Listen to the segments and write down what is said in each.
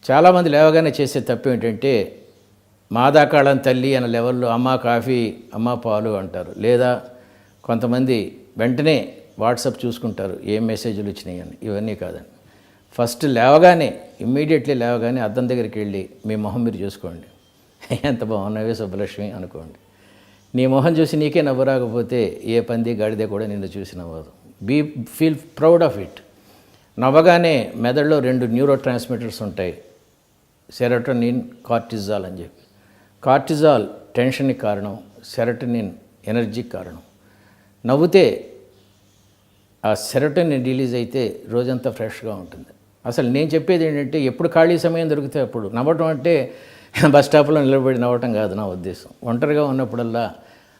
చాలామంది లేవగానే చేసే తప్పు ఏంటంటే మాదాకాళం తల్లి అనే లెవెల్లో అమ్మ కాఫీ అమ్మ పాలు అంటారు. లేదా కొంతమంది వెంటనే వాట్సాప్ చూసుకుంటారు ఏం మెసేజ్లు వచ్చినాయి అని. ఇవన్నీ కాదండి. ఫస్ట్ లేవగానే ఇమ్మీడియట్లీ లేవగానే అద్దం దగ్గరికి వెళ్ళి మీ మొహం మీరు చూసుకోండి. ఎంత బాగున్నావే సుబ్బలక్ష్మి అనుకోండి. నీ మొహం చూసి నీకే నవ్వు రాకపోతే ఏ పంది గాడిదే కూడా నిన్ను చూసి నవ్వదు. Feel proud of it. నవ్వగానే మెదడులో 2 న్యూరో ట్రాన్స్మిటర్స్ ఉంటాయి, సెరోటోనిన్, కార్టిజాల్ అని చెప్పి. కార్టిజాల్ టెన్షన్కి కారణం, సెరోటోనిన్ ఎనర్జీకి కారణం. నవ్వుతే ఆ సెరోటోనిన్ రిలీజ్ అయితే రోజంతా ఫ్రెష్గా ఉంటుంది. అసలు నేను చెప్పేది ఏంటంటే ఎప్పుడు ఖాళీ సమయం దొరికితే అప్పుడు నవ్వటం. అంటే బస్ స్టాప్లో నిలబడి నవ్వటం కాదు నా ఉద్దేశం. ఒంటరిగా ఉన్నప్పుడల్లా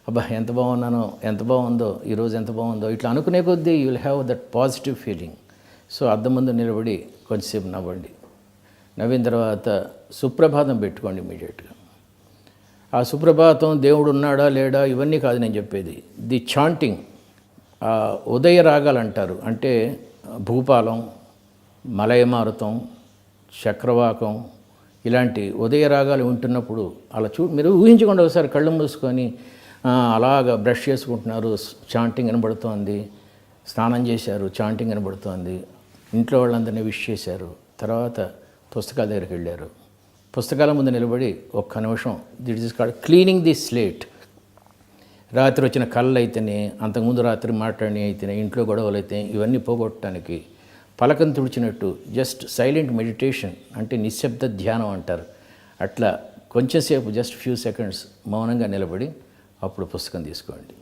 అబ్బా ఎంత బాగున్నానో, ఎంత బాగుందో, ఈరోజు ఎంత బాగుందో ఇట్లా అనుకునే కొద్దీ you will have that positive feeling. So అద్దం ముందు నిలబడి కొంచెంసేపు నవ్వండి. నవ్విన తర్వాత సుప్రభాతం పెట్టుకోండి ఇమీడియట్గా. ఆ సుప్రభాతం దేవుడు ఉన్నాడా లేడా ఇవన్నీ కాదు నేను చెప్పేది. ది చాంటింగ్, ఉదయ రాగాలు అంటారు. అంటే భూపాలం, మలయమారుతం, చక్రవాకం ఇలాంటి ఉదయ రాగాలు వింటున్నప్పుడు అలా మీరు ఊహించుకోండి. ఒకసారి కళ్ళు మూసుకొని అలాగా బ్రష్ చేసుకుంటున్నారు, చాంటింగ్ వినబడుతోంది. స్నానం చేశారు, చాంటింగ్ వినబడుతోంది. ఇంట్లో వాళ్ళందరినీ విష్ చేశారు. తర్వాత పుస్తకాల దగ్గరికి వెళ్ళారు. పుస్తకాల ముందు నిలబడి ఒక్క నిమిషం, that is called cleaning the slate. రాత్రి వచ్చిన కళ్ళు అయితేనే, అంతకుముందు రాత్రి మాట్లాడినవి అయితేనే, ఇంట్లో గొడవలు అయితే ఇవన్నీ పోగొట్టడానికి పలకం తుడిచినట్టు జస్ట్ సైలెంట్ మెడిటేషన్ అంటే నిశ్శబ్ద ధ్యానం అంటారు. అట్లా కొంచెంసేపు జస్ట్ ఫ్యూ సెకండ్స్ మౌనంగా నిలబడి అప్పుడు పుస్తకం తీసుకోండి.